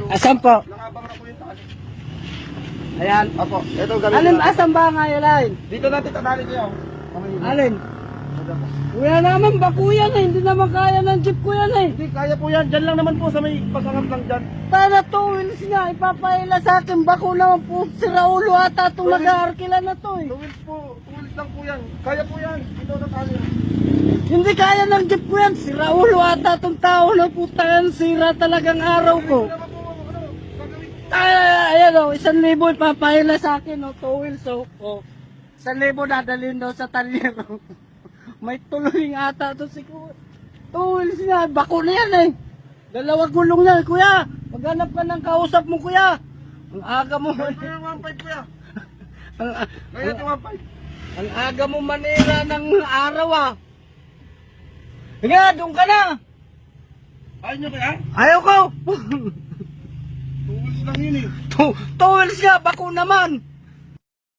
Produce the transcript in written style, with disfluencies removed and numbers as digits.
Asan po? Nakabang na po yung tali. Ayan. Opo, ito gamitin Alin, natin. asan ba nga yun? Dito natin tatali niyo. Alin? Kuya naman, baku yan eh. Hindi naman kaya ng jeep ko yan eh. Hindi, kaya po yan. Diyan lang naman po sa may pasangat lang dyan. Sana two wheels nga, ipapaila sa akin. Baku naman po, si Raulo ata itong nag-aarkila na to eh. Tuwils po, tuwils lang po yan. Kaya po yan. Dito natali. Hindi kaya ng jeep ko yan. Si Raulo ata itong tao na puta yan. Sira talagang araw ko. Ano po, ano, gagawin ko. Ayan o, 1,000 ipapaila sa akin o, two wheels o. 1,000 dadalhin daw sa talyero. May tuloy ata to si Kuya. Two wheels nga, bako na yan eh. Dalawa gulong yan, kuya. Maghanap ka ng kausap mo, kuya. Ang aga mo Kaya yung 1.5 kuya. ang, Kaya ang, yung 1.5. ang aga mo manira ng araw ah. Nga, doon ka na. Ayaw nyo ba yan? Ayaw ko. Tuwils lang yun eh. Two wheels nga, bako naman.